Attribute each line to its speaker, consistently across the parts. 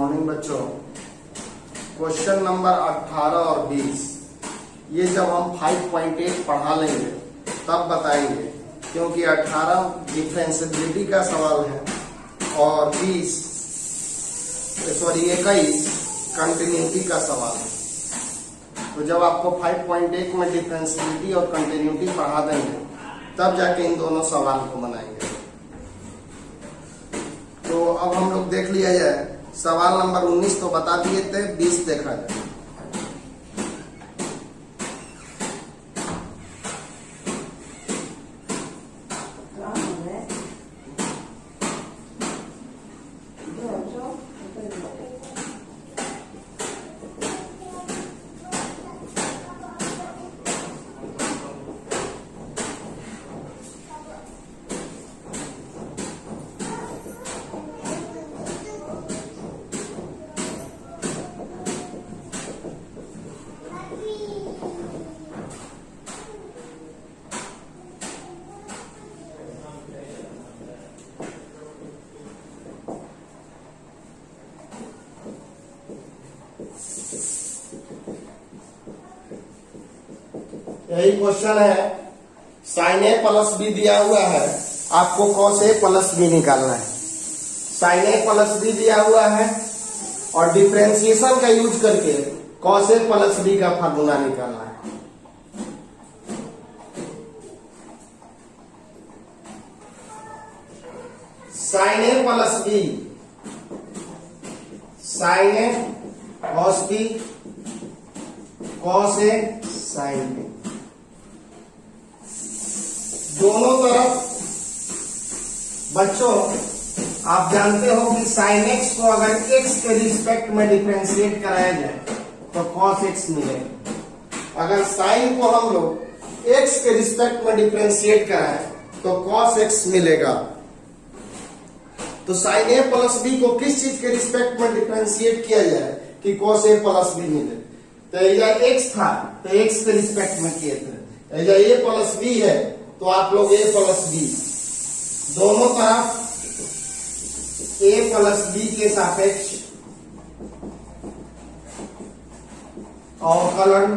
Speaker 1: Morning बच्चों। Question number 18 और 20 ये जब हम 5.8 पढ़ा लेंगे तब बताएंगे, क्योंकि 18 डिफरेंशिएबिलिटी का सवाल है और 21 कंटिन्यूटी का सवाल है। तो जब आपको 5.8 में डिफरेंशिएबिलिटी और कंटिन्यूटी पढ़ा देंगे तब जाके इन दोनों सवाल को बनाएंगे। तो अब हम लोग देख लिया जाए, सवाल नंबर 19 तो बता दिए थे, 20 देखा जाए। यही क्वेश्चन है, साइन ए प्लस बी दिया हुआ है, आपको कॉस ए प्लस बी निकालना है। साइन ए प्लस बी दिया हुआ है और डिफरेंशिएशन का यूज करके कॉस ए प्लस बी का फार्मूला निकालना है। Sign A plus B, sine A cos B, cos A sine B, दोनों तरफ बच्चों आप जानते हो कि साइन एक्स को अगर एक्स के रिस्पेक्ट में डिफरेंशिएट कराया जाए तो कॉस एक्स मिलेगा। अगर साइन को हम लोग एक्स के रिस्पेक्ट में डिफरेंशिएट कराए तो कॉस एक्स मिलेगा। तो साइन ए प्लस बी को किस चीज के रिस्पेक्ट में डिफरेंशिएट किया जाए कि कॉस ए प्लस बी मिले? तो इधर एक्स था तो एक्स के रिस्पेक्ट में किए थे, इधर ए प्लस बी है तो आप लोग ए प्लस बी, दोनों तरफ ए प्लस बी के सापेक्ष अवकलन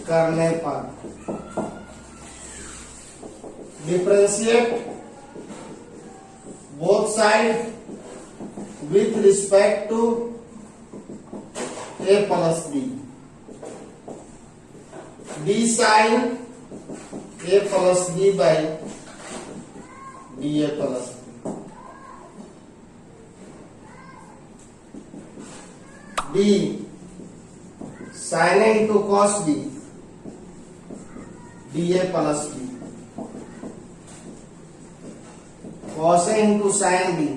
Speaker 1: करने पर differentiate both side with respect to A plus B, D sine A plus B by D A plus B, D sine A into cos B D A plus B, cos A into sine B,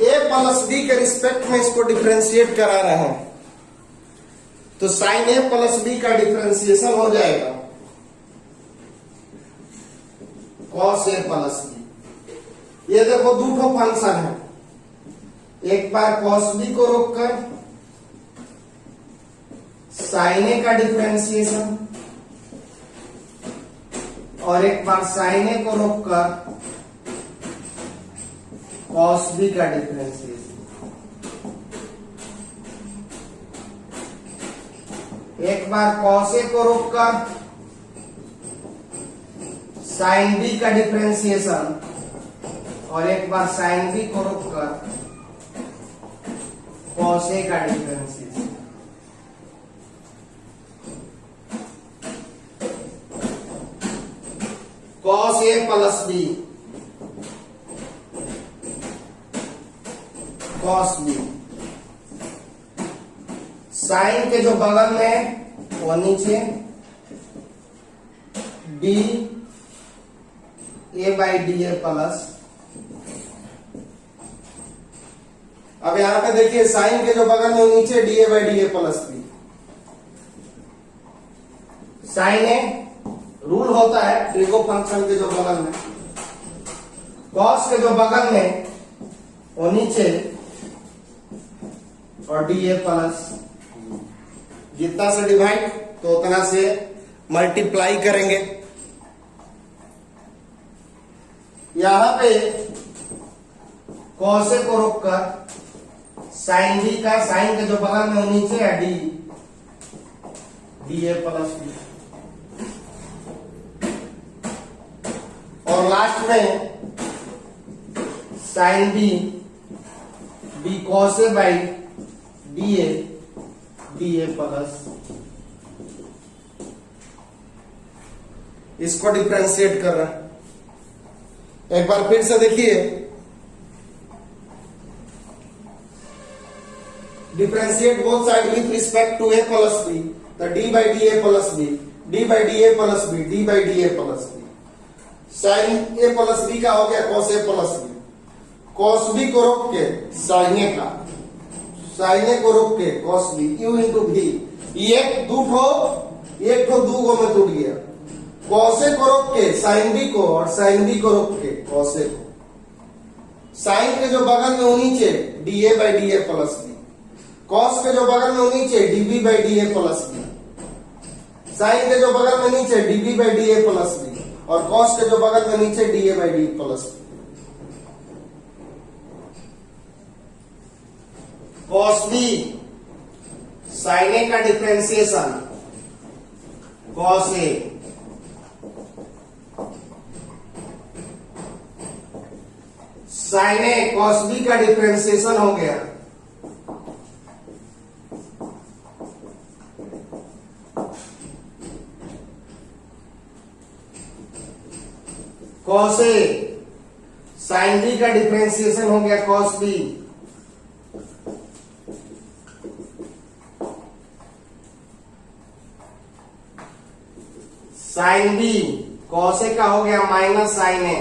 Speaker 1: A plus B के respect में इसको differentiate करा रहे हैं तो sine A plus B का differentiation हो जाएगा कॉस ए प्लस बी। ये देखो दो फंक्शन है, एक बार कॉस बी को रोककर साइन ए का डिफरेंशिएशन और एक बार साइन ए को रोककर कॉस बी का डिफरेंशिएशन। एक बार कॉस ए को रोककर साइन बी का डिफरेंशिएशन और एक बार साइन बी को रोककर कॉस ए का differentiation. Cos A plus B, cos B, sine के जो बगल में वो नीचे D A by D A plus. अब यहां पे देखिए साइन के जो बगल में नीचे D A by D A plus B. Sine A rule होता है ट्रिगो फंक्शन के जो बगल में, कॉस के जो बगल में वो नीचे और डी ए प्लस, जितना से डिवाइड तो उतना से मल्टीप्लाई करेंगे। यहां पे कॉस ए को रोककर साइन बी का, साइन के जो बगल में नीचे है D, D A plus B, और लास्ट में sine B, B cos A by D A plus, इसको डिफरेंशिएट कर रहा है। एक बार फिर से देखिए, differentiate both side with respect to A plus B, तो D by D A plus B, D by D A plus B, D by D A plus B. Sine A plus B का हो गया cos A plus B, cos B को रोक के sign A का, sign ए को रोक के कॉस बी, यू इंटू भी, एक ठो दूगो में टूट गया, कॉस ए को रोक के साइन बी को, और साइन बी को रोक के कॉस ए को, साइन के जो बगल में नीचे D A by D A plus B, cos के जो बगल में नीचे DB by D A plus B, sine के जो बगल में नीचे DB by D A plus B, और कॉस के जो बगल में नीचे D A by D plus B. Cos B sine A का differentiation cos A, sine A cos B का डिफरेंशिएशन हो गया कॉस ए, साइन बी का डिफरेंशिएशन हो गया cos B, sine B cos A का हो गया minus sine A,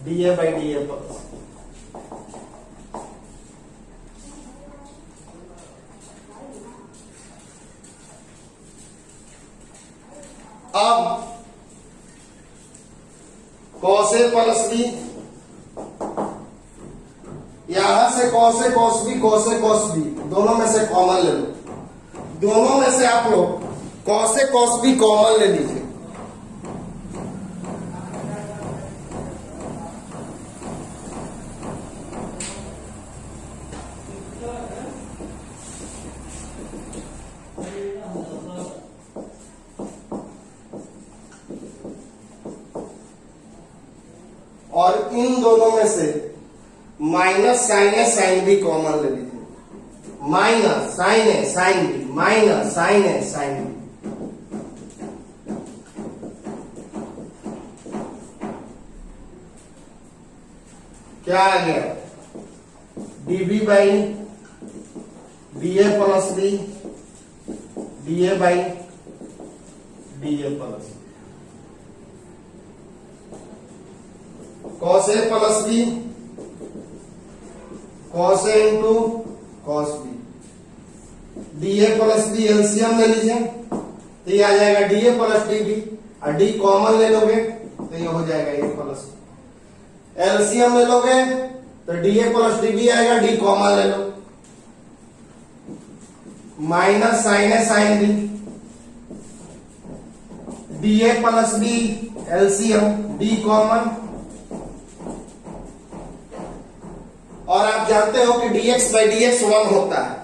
Speaker 1: D A by D A plus. अब कॉस ए प्लस बी, यहां से cos A cos B, cos A cos B, दोनों में से कॉमन ले लो, दोनों में से आप लोग cos A cos B common ले लीजिए, और इन दोनों में से minus sine A sine B common ले लीजिए, minus sine A sine B, minus sine A sine B, क्या आ गया, D B by D A plus B, D A by D A plus, cos A plus B, cos A into cos B, D A plus B LCM ले लीजिए, तो ये आ जाएगा D A plus D B, और D common ले लोगे तो ये हो जाएगा ए प्लस, एलसीएम ले लोगे तो D A plus D B आएगा, डी कॉमन ले लो, minus sine A sine B, D A plus B LCM, D common, और आप जानते हो कि dx बाई डी एक्स 1 होता है,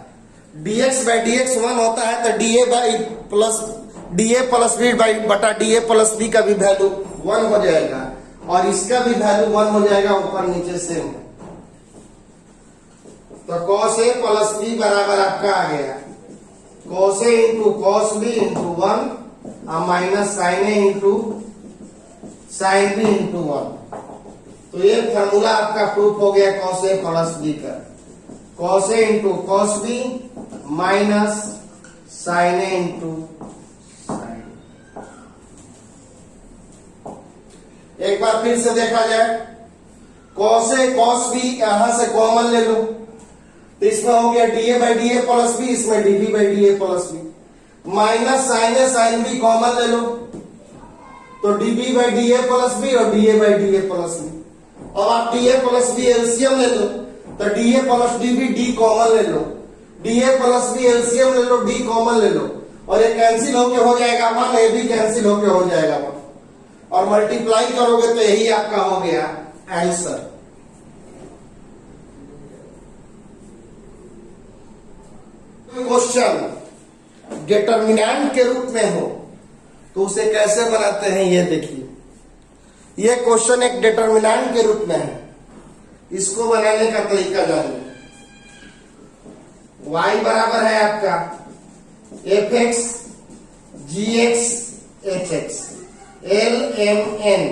Speaker 1: dx बाई डी एक्स 1 होता है, तो D A plus B by बटा डी ए प्लस बी का भी वैल्यू 1 हो जाएगा, और इसका भी वैल्यू 1 हो जाएगा, ऊपर नीचे सेम है। तो cos ए प्लस बी बराबर आपका आ गया cos A into cos B into 1 और minus sine A into sine B into 1। तो ये फॉर्मूला आपका प्रूफ हो गया cos ए प्लस बी का, cos A into cos B minus sine A into sine. एक बार फिर से देखा जाए, cos ए cos बी यहां से कॉमन ले लो, तो इसमें हो गया D A by D A plus B, इसमें D B by D A plus B, minus sine A sine B common ले लो, तो D B by D A plus B और D A by D A plus B. अब आप D A plus B LCM ले लो, तो D A plus D B, D common ले लो, D A plus B LCM ले लो, डी कॉमन ले लो, और ये कैंसिल होके हो जाएगा 1, ये भी कैंसिल होके हो जाएगा 1, और मल्टीप्लाई करोगे तो यही आपका हो गया आंसर। क्वेश्चन डिटर्मिनेंट के रूप में हो तो उसे कैसे बनाते हैं ये देखिए। ये क्वेश्चन एक डिटर्मिनेंट के रूप में है, इसको बनाने का तरीका जानिए। y बराबर है आपका F X G X H X L M N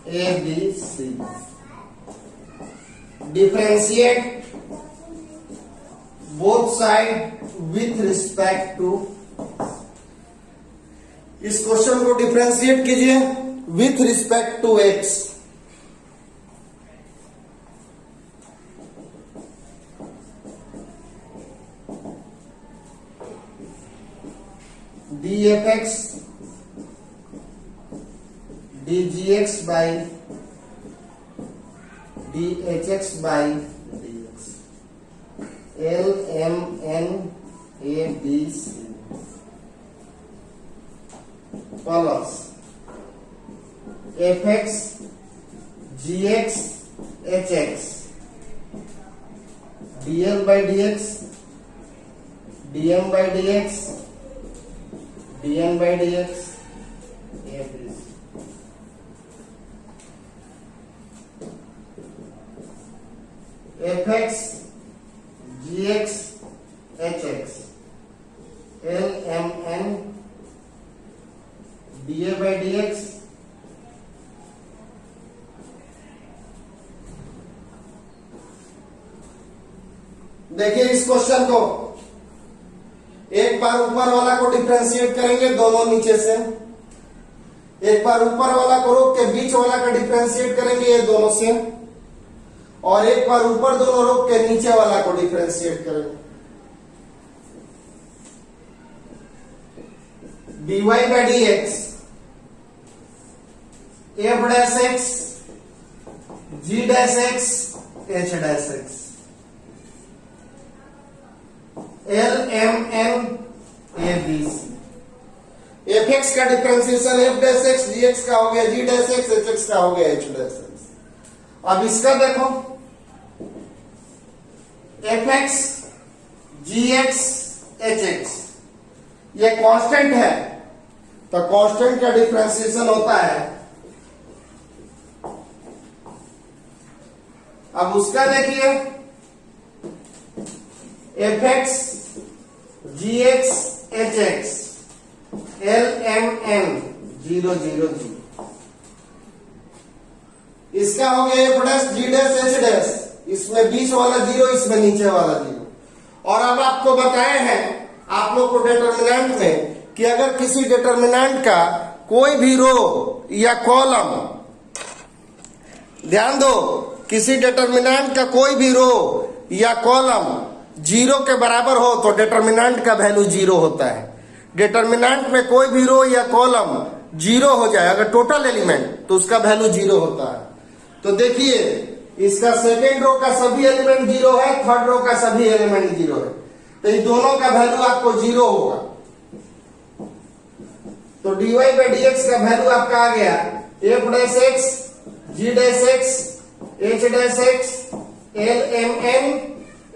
Speaker 1: A B C. Differentiate both side with respect to. इस क्वेश्चन को डिफरेंशिएट कीजिए with respect to X. D F X D G X by D H X by D X L M N A B C plus F X G X H X D L by D X D M by D X dn by dx fx gx hx lmn da by dx देखिए इस question को एक बार ऊपर वाला को differentiate करेंगे दोनों नीचे से, एक बार ऊपर वाला को रोक के बीच वाला का डिफरेंशिएट करेंगे ये दोनों से, और एक बार ऊपर दोनों रोक के नीचे वाला को डिफरेंशिएट करेंगे। dy by D X F dash X G dash X H dash X L M N A B C. F X का differentiation F dash X G X का हो गया, G dash X H X का हो गया, H dash X. अब इसका देखो F X G X H X ये कांस्टेंट है, तो कांस्टेंट का डिफरेंशिएशन होता है। अब उसका देखिए F X G X H X L M N 0 0 0। इसका हो गया F dash G dash H dash, इसमें बीच वाला 0 इसमें नीचे वाला 0। और अब आपको बताए हैं आप लोग को डिटर्मिनेंट में कि अगर किसी डिटर्मिनेंट का कोई भी रो या कॉलम, ध्यान दो, किसी डिटर्मिनेंट का कोई भी रो या कॉलम 0 के बराबर हो तो डिटर्मिनेंट का वैल्यू 0 होता है। डिटर्मिनेंट में कोई भी रो या कॉलम 0 हो जाए अगर टोटल एलिमेंट, तो उसका वैल्यू 0 होता है। तो देखिए इसका सेकेंड रो का सभी एलिमेंट 0 है, थर्ड रो का सभी एलिमेंट 0 है, तो इन दोनों का वैल्यू आपको 0 होगा। तो dy बाई डी एक्स का वैल्यू आपका आ गया F dash X G dash X H dash X L M N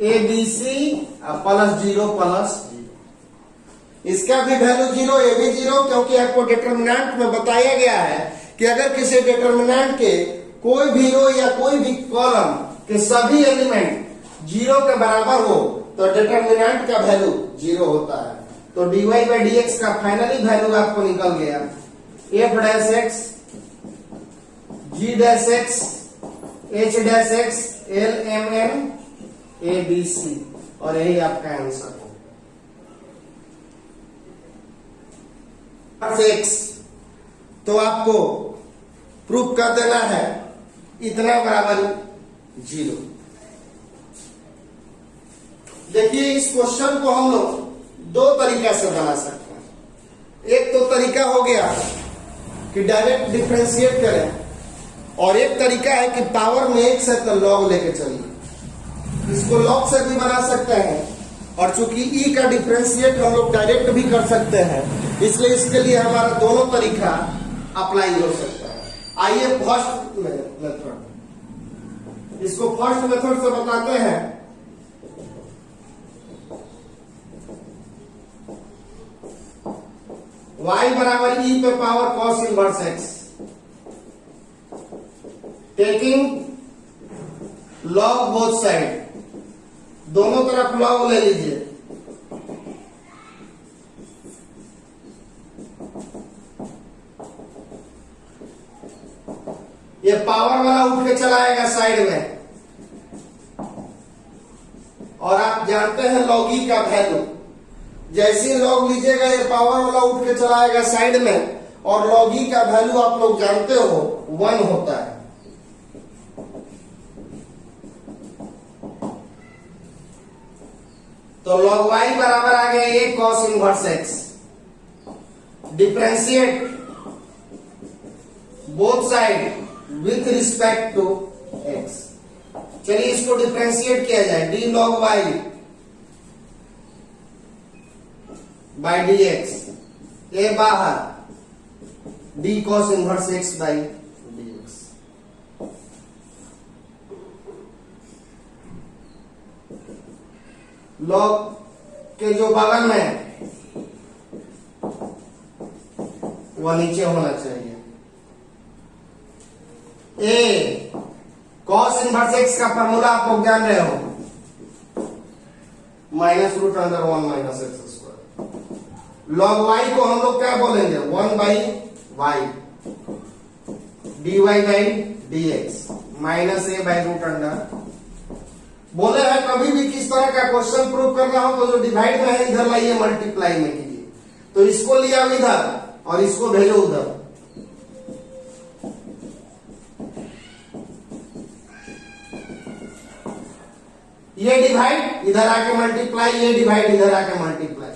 Speaker 1: A B C plus 0 plus 0। इसका भी वैल्यू 0, ये भी 0, क्योंकि आपको डिटर्मिनेंट में बताया गया है कि अगर किसी डिटर्मिनेंट के कोई भी रो या कोई भी कॉलम के सभी एलिमेंट 0 के बराबर हो तो डिटर्मिनेंट का वैल्यू 0 होता है। तो dy बाई डी एक्स का फाइनली वैल्यू आपको निकल गया F dash X G dash X H dash X L M N A B C, और यही आपका आंसर है एक्स। तो आपको प्रूफ कर देना है इतना बराबर 0। देखिए इस क्वेश्चन को हम लोग दो तरीका से बना सकते हैं। एक तो तरीका हो गया कि डायरेक्ट डिफरेंशिएट करें, और एक तरीका है कि पावर में 1 से तो लॉग लेके चलिए। इसको लॉग से भी बना सकते हैं, और चूंकि ई का डिफरेंशिएट हम लोग डायरेक्ट भी कर सकते हैं, इसलिए इसके लिए हमारा दोनों तरीका अप्लाई हो सकता है। आइए फर्स्ट मेथड, इसको फर्स्ट मेथड से बताते हैं। y बराबर e पे power cos inverse x, taking log both side, दोनों तरफ log ले लीजिए। ये पावर वाला उठ के चला आएगा साइड में, और आप जानते हैं log e का वैल्यू, जैसे log लीजिएगा ये पावर वाला उठ के चला आएगा साइड में, और log e का वैल्यू आप लोग जानते हो 1 होता है। तो log y बराबर आ गया a cos inverse x, differentiate both side with respect to x। चलिए इसको डिफरेंशिएट किया जाए, d log y by D X, A बाहर, d cos inverse x by D X. log के जो बगल में वह नीचे होना चाहिए। ए cos इनवर्स x का फॉर्मूला आप लोग जान रहे हो, minus root under 1 minus x square. log y को हम लोग क्या बोलेंगे, 1 by Y dy by D X minus A by root under. बोले हैं कभी भी किस तरह का क्वेश्चन प्रूव करना हो तो जो डिवाइड में है इधर लाइए, मल्टीप्लाई में कीजिए। तो इसको लिया इधर और इसको भेजो उधर, ये डिवाइड इधर आके मल्टीप्लाई, ये डिवाइड इधर आके मल्टीप्लाई।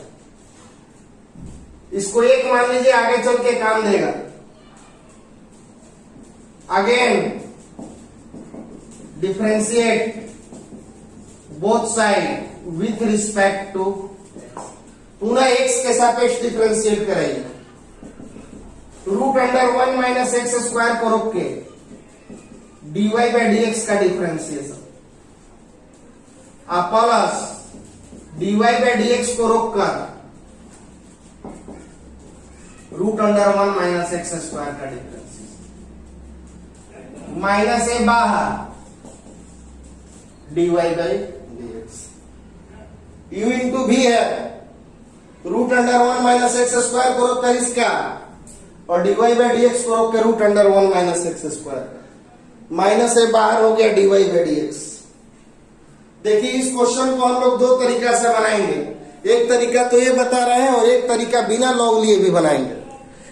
Speaker 1: इसको एक मान लीजिए, आगे चल के काम देगा। Again differentiate both side with respect to, पुनः x के सापेक्ष डिफरेंशिएट कराइए। Root under 1 minus x square को रोक के dy बाई डी एक्स का डिफरेंशिएशन, आप plus dy by D X को रोक कर root under 1 minus x square का डिफरेंशिएशन, माइनस ए बाहर dy by D X, u into भी है, root under 1 minus x square को रोक कर इसका, और dy बाई डी एक्स को रोक कर root under 1 minus x square, minus A बाहर हो गया dy बाई डी एक्स। देखिए इस क्वेश्चन को हम लोग दो तरीका से बनाएंगे, एक तरीका तो ये बता रहे हैं और एक तरीका बिना लॉग लिए भी बनाएंगे।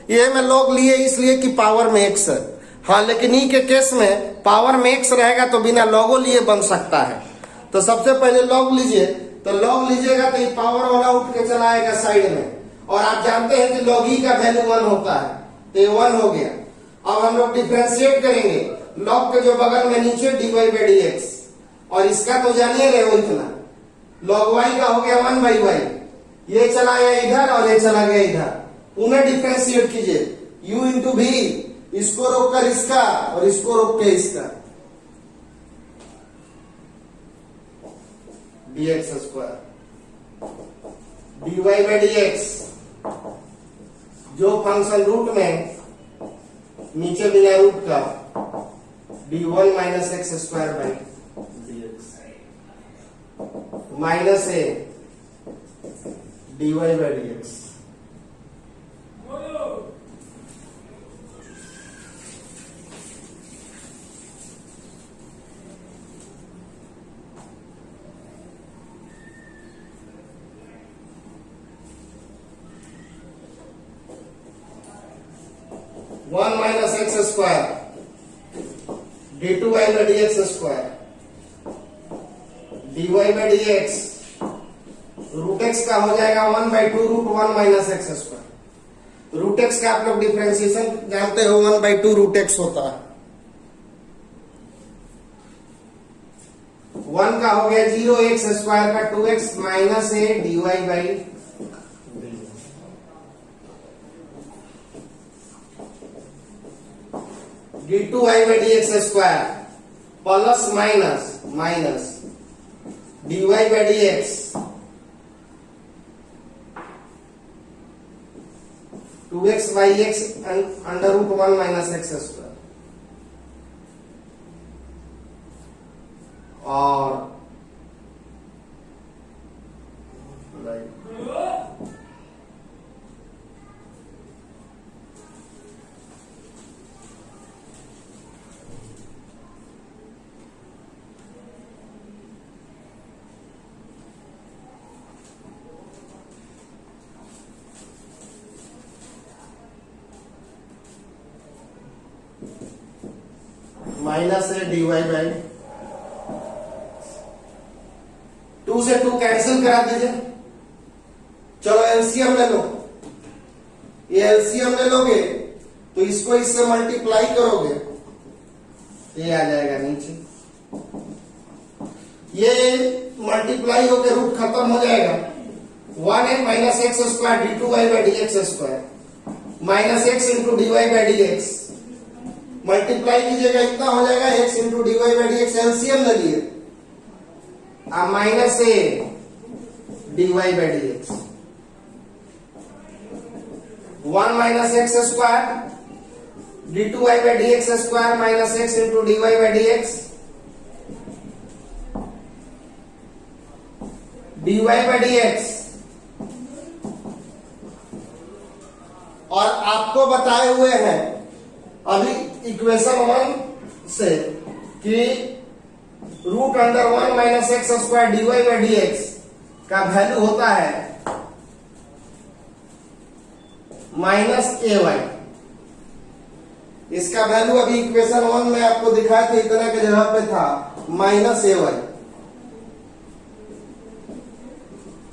Speaker 1: ये मैं लॉग लिए इसलिए कि पावर में x है, हाँ लेकिन ई के केस में पावर में x रहेगा तो बिना लॉगो लिए बन सकता है। तो सबसे पहले लॉग लीजिए, तो लॉग लीजिएगा तो ये पावर वाला उठ के चला आएगा साइड में, और आप जानते हैं कि लॉग ई का वैल्यू 1 होता है, तो ये 1 हो गया। अब हम लोग डिफरेंशिएट करेंगे, लॉग के जो बगल में नीचे dy बाई डी एक्स, और इसका तो जानिए रहे हो इतना, log y का हो गया 1 बाई वाई, ये चला गया इधर और ये चला गया इधर, पुनः डिफरेंशिएट कीजिए, u इंटू भी, इसको रोक कर इसका और इसको रोक के इसका, dx square dy by D X, जो फंक्शन रूट में नीचे बिना रूट का d1 minus x square by minus A dy by D X. One minus x square D two Y by D X square dy by D X, root X का हो जाएगा 1 by 2 root 1 minus x square. Root X का आप लोग differentiation जानते हो, 1 by 2 root x होता है। 1 का हो गया 0 एक्स स्क्वायर का 2x minus A dy by d2 y by D X square plus minus minus dy by D X 2x by X under root 1 minus x square, और minus है dy by 2 से 2 cancel करा दीजिए। चलो LCM ले लो, ये LCM ले लोगे तो इसको इससे मल्टीप्लाई करोगे, ये आ जाएगा नीचे, ये मल्टीप्लाई होकर रूट खत्म हो जाएगा। 1 minus x square D two Y by D X square minus X into D Y by D X, multiply कीजिएगा इतना हो जाएगा X into D Y by D X, LCM लगिए, अब minus A D Y by D X, 1 minus x square D two Y by D X square minus X into D Y by D X, D Y by D X. और आपको बताए हुए हैं अभी equation 1 से कि root under 1 minus x square D Y by D X का value होता है माइनस ए वाई। इसका वैल्यू अभी इक्वेशन 1 में आपको दिखाए थे, इतना के जगह पे था माइनस ए वाई।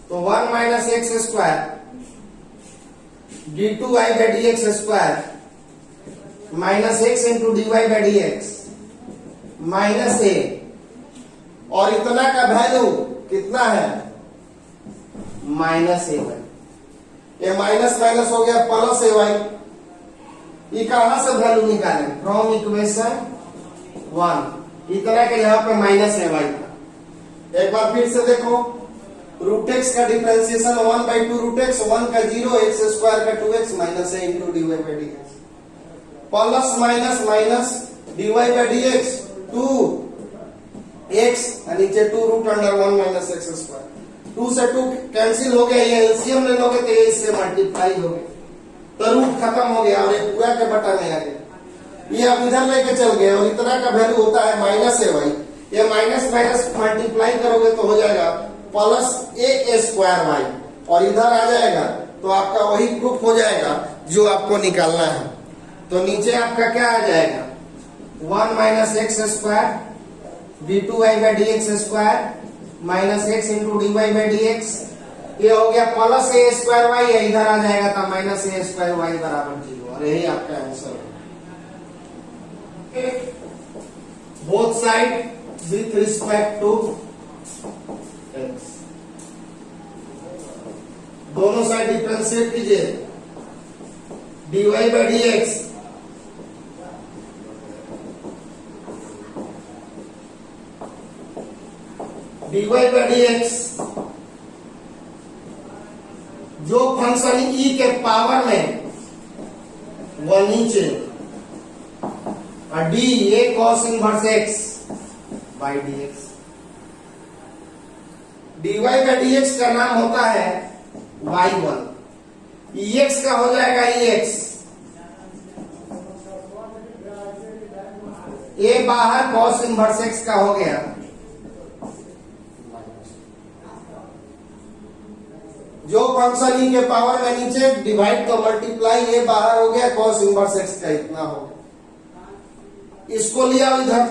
Speaker 1: तो 1 minus x square D two Y by D X square minus X into D Y by D X minus A, और इतना का वैल्यू कितना है माइनस ए वाई। ये माइनस माइनस हो गया प्लस ए वाई। ये कहां से वैल्यू निकालें? फ्रॉम इक्वेशन 1, इतना के यहाँ पे माइनस ए वाई था। एक बार फिर से देखो, रूट एक्स का डिफरेंशिएशन 1 बाई 2 रूट एक्स, 1 का 0, एक्स स्क्वायर का 2x minus A into D Y by D X, plus minus minus D Y by D X 2x नीचे 2 root under 1 minus x square, 2 से 2 cancel हो गया, ये LCM ले लोगे तो ये इससे मल्टीप्लाई हो गया, तो रूट खत्म हो गया और ये पूरा के बटा में आ गया। ये आप इधर लेके चल गए और इतना का वैल्यू होता है माइनस ए वाई। ये माइनस माइनस मल्टीप्लाई करोगे तो हो जाएगा प्लस ए स्क्वायर वाई, और इधर आ जाएगा तो आपका वही प्रूफ हो जाएगा जो आपको निकालना है। तो नीचे आपका क्या आ जाएगा 1 minus x square D two Y by D X square minus X into D Y by D X, ये हो गया प्लस ए स्क्वायर वाई, इधर आ जाएगा तो माइनस ए स्क्वायर वाई बराबर 0, और यही आपका आंसर है। Both side with respect to X, दोनों साइड डिफरेंशिएट कीजिए, D Y by D X D Y by D X, जो फंक्शन ई के पावर में वो नीचे, और D A cos inverse X by D X. D Y by D X का नाम होता है y1, ex का हो जाएगा ex, ए बाहर कॉस इनवर्स एक्स का हो गया, जो फंक्शन ई के पावर में नीचे डिवाइड तो मल्टीप्लाई, ये बाहर हो गया कॉस इनवर्स एक्स का इतना हो गया। इसको लिया इधर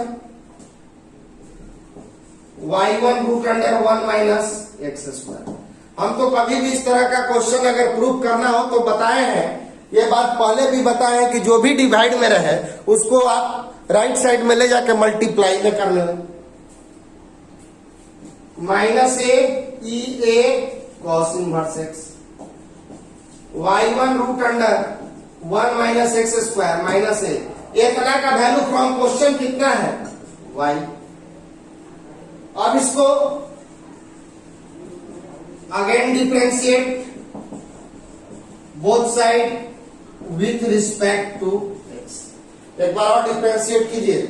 Speaker 1: y1 root under 1 minus x square. हम तो कभी भी इस तरह का क्वेश्चन अगर प्रूफ करना हो तो बताए हैं, ये बात पहले भी बताए हैं कि जो भी डिवाइड में रहे उसको आप राइट साइड में ले जाके मल्टीप्लाई में कर लेना। Minus A E A cos inverse X, y1 root under 1 minus x square minus A, इतना का वैल्यू फ्रॉम क्वेश्चन कितना है y। अब इसको again differentiate both side with respect to X. एक बार और डिफरेंशिएट कीजिए।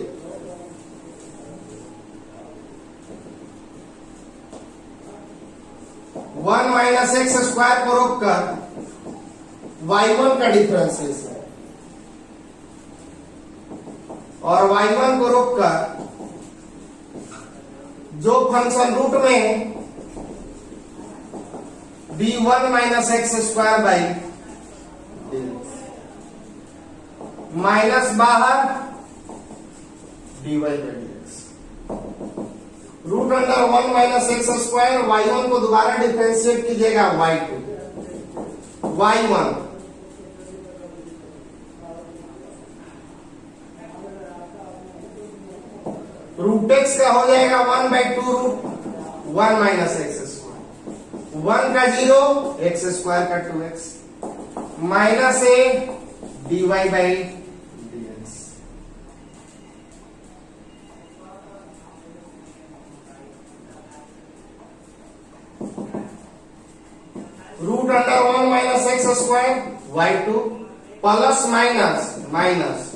Speaker 1: वन माइनस एक्स स्क्वायर को रोककर y1 का डिफरेंशिएशन और y1 को रोककर जो फंक्शन रूट में d1 minus x square by minus बाहर dy by dx root under 1 minus x square y1 को दोबारा डिफरेंशिएट कीजिएगा y2 y1 रूट एक्स का हो जाएगा 1/2 रूट 1 माइनस एक्स स्क्वायर 1 का 0 एक्स स्क्वायर का 2x minus A dy by dx। Root under 1 minus x square y2 plus minus minus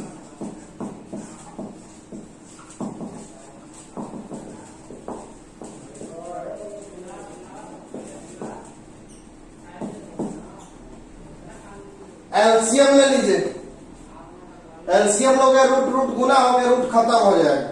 Speaker 1: LCM ले लीजिए। एलसीएम लोगे रूट रूट गुना हो गया, रूट खत्म हो जाएगा।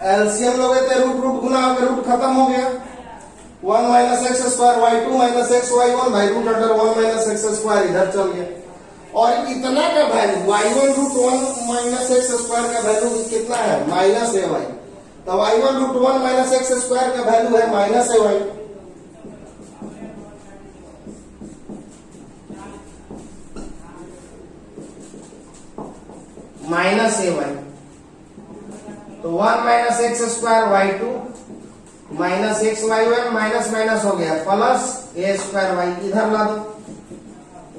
Speaker 1: एलसीएम लोगे तो रूट रूट गुना हो गया, रूट खत्म हो गया। 1 minus x square y2 minus x y1 भाई root under 1 minus x square इधर चल गया। और इतना का value y1 root 1 minus x square का वैल्यू कितना है माइनस ए वाई। तो y1 root 1 minus x square का वैल्यू है माइनस ए वाई। माइनस ए वाई तो 1 minus x square y2 minus x y1 minus minus हो गया प्लस ए स्क्वायर वाई इधर ला दो।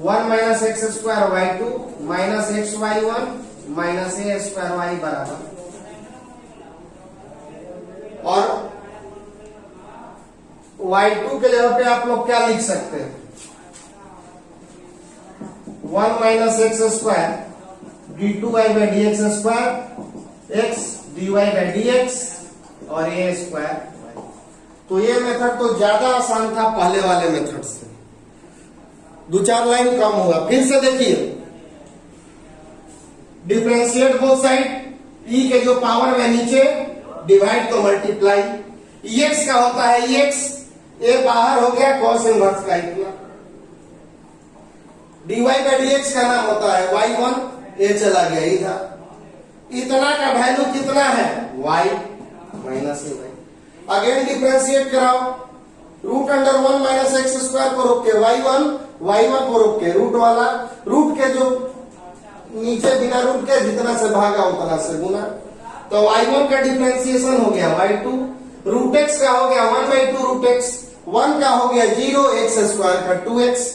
Speaker 1: 1 minus x square y2 minus x y1 minus A square Y बराबर। और y2 के जगह पे आप लोग क्या लिख सकते हैं 1 minus x square d2y by dx square x dy by dx और ए स्क्वायर। तो ये मेथड तो ज्यादा आसान था पहले वाले मेथड से, 2-4 लाइन कम होगा। फिर से देखिए डिफरेंशिएट बोथ साइड, ई के जो पावर में नीचे डिवाइड तो मल्टीप्लाई, एक्स का होता है एक्स, ए बाहर हो गया कॉस इनवर्स का इतना, dy बाई dx का नाम होता है y1, ए चला गया इधर, इतना का वैल्यू कितना है y माइनस ए वाई। अगेन डिफरेंशिएट कराओ, root under 1 minus x square को रोक के y1 को रोक के रूट वाला, रूट के जो नीचे बिना रूट के जितना से भागा उतना से गुना। तो y1 का डिफरेंशिएशन हो गया y2, रूट x का हो गया 1/2 रूट x, 1 का हो गया 0 एक्स स्क्वायर का 2x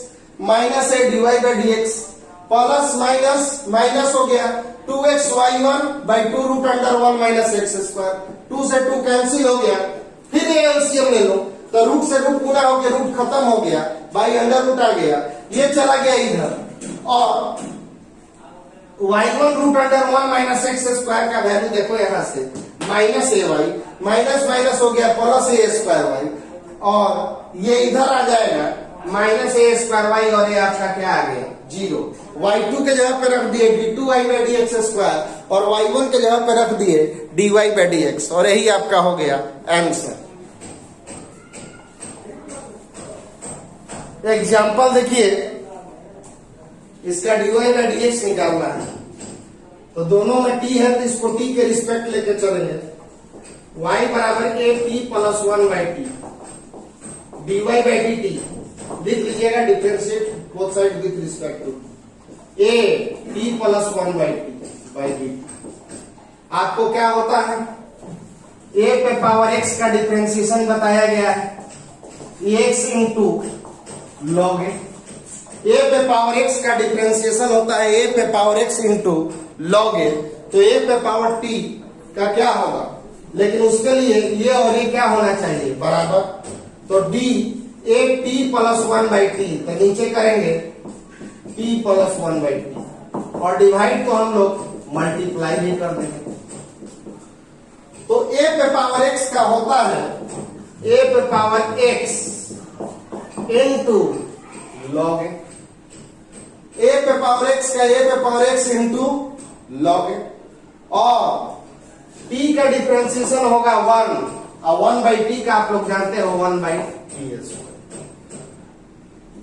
Speaker 1: minus A dy by dx plus minus minus हो गया 2x y1 by 2 root under 1 minus x square, 2 से 2 कैंसिल हो गया। फिर ये एलसीएम ले लो तो रूट से रूट गुना हो गया, रूट खत्म हो गया, बाई अंडर रूट आ गया, ये चला गया इधर। और y1 root under 1 minus x square का वैल्यू देखो यहां से माइनस ए वाई, माइनस माइनस हो गया प्लस ए स्क्वायर वाई, और ये इधर आ जाएगा माइनस ए स्क्वायर वाई, और ये आपका क्या आ गया 0। y2 के जगह पे रख दिए d2y बाई dx स्क्वायर और y1 के जगह पे रख दिए dy बाई dx, और यही आपका हो गया आंसर। एग्जाम्पल देखिए, इसका dy बाई dx निकालना है तो दोनों में t है तो इसको t के रिस्पेक्ट लेके चलेंगे। y बराबर के t plus 1 by t dy by dt लिख लीजिएगा differentiate both side with respect to a t plus 1 by d. आपको क्या होता है, a पे पावर x का डिफरेंशिएशन बताया गया है x इंटू लॉग ए। पे पावर x का डिफरेंशिएशन होता है a पे पावर x इंटू लॉग ए, तो a पे पावर t का क्या होगा, लेकिन उसके लिए ये और ये क्या होना चाहिए बराबर, तो d a t plus 1 by T, तो नीचे करेंगे t प्लस 1 बाई टी और डिवाइड को हम लोग मल्टीप्लाई भी कर देंगे। तो a पे पावर x का होता है a पे power x into log A, a पे पावर x का a पे पावर x इंटू लॉग ए, और t का डिफरेंशिएशन होगा 1 और 1 बाई टी का आप लोग जानते हो 1 बाई टी।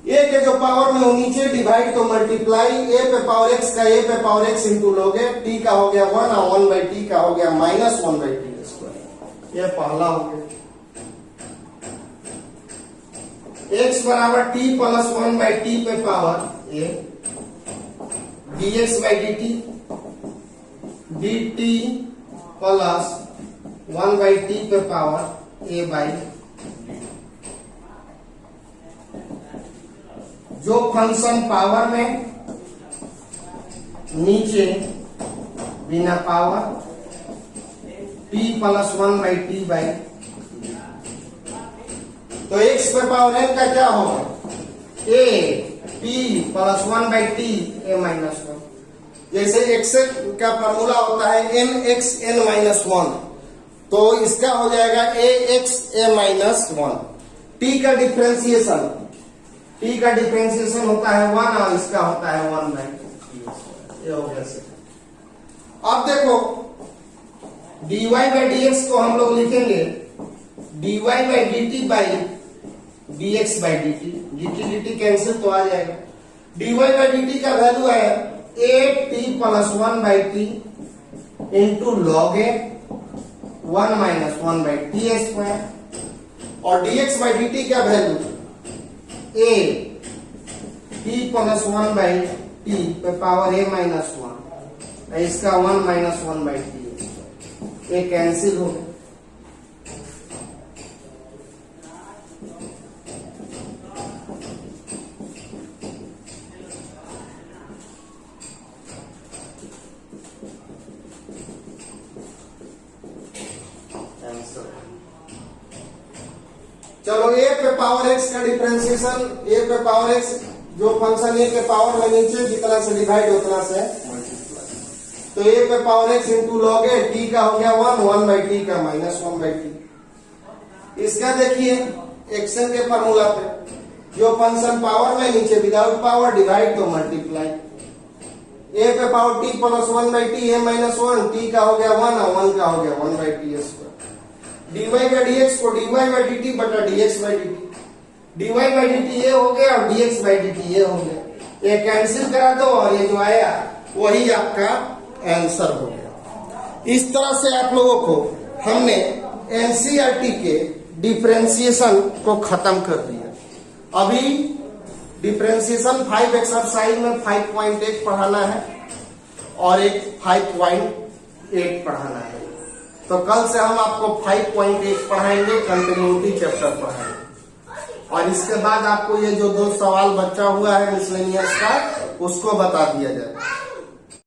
Speaker 1: ए के जो पावर में हो नीचे डिवाइड तो मल्टीप्लाई, a पे पावर x का a पे पावर x इंटू लॉग ए, t का हो गया 1 और 1 बाई टी का हो गया माइनस 1 बाई टी स्क्वायर। ये पहला हो गया। x बराबर t प्लस 1 बाई टी पे power a dx by dt, dt plus 1 by T पे पावर a बाई, जो फंक्शन पावर में नीचे बिना power t plus 1 by T by, तो x पे पावर n का क्या होगा a t plus 1 by T a minus 1। जैसे x का फॉर्मूला होता है n x n माइनस 1, तो इसका हो जाएगा a x a minus 1। t का डिफरेंशिएशन होता है 1 और इसका होता है 1 बाई टी। ये हो गया सर। अब देखो dy बाई dx को हम लोग लिखेंगे dy by dt by dx by dt, dt cancel तो आ जाएगा। dy बाई dt का वैल्यू है a t plus 1 by T into log A 1 minus 1 by T square, और dx बाई dt का value a t plus 1 by T पे power a minus 1, इसका 1 minus 1 by T, ये cancel हो गया। चलो a पे पावर x का डिफरेंशिएशन, a पे पावर x जो फंक्शन a के पावर में नीचे जितना से डिवाइड उतना से मल्टीप्लाई, तो a पे पावर x इंटू लॉग ए, t का हो गया 1 बाई टी का माइनस 1 बाई टी। इसका देखिए एक्शन के फॉर्मूला पे जो फंक्शन पावर में नीचे विदाउट पावर डिवाइड तो मल्टीप्लाई, a पे power t plus 1 by T a minus 1, t का हो गया 1 और 1 का हो गया 1 by T square. dy by dx को dy बाई dt बटा dx by dt, dy by dt ये हो गया और dx बाई dt ये हो गया, ये कैंसिल करा दो और ये जो आया वही आपका आंसर हो गया। इस तरह से आप लोगों को हमने एनसीईआरटी के डिफरेंशिएशन को खत्म कर दिया। अभी डिफरेंशिएशन 5 एक्सरसाइज में 5.1 पढ़ाना है और एक 5.8 पढ़ाना है, तो कल से हम आपको 5.8 पढ़ाएंगे, कंटिन्यूटी चैप्टर पढ़ाएंगे, और इसके बाद आपको ये जो 2 सवाल बचा हुआ है मिसलेनियस का उसको बता दिया जाए।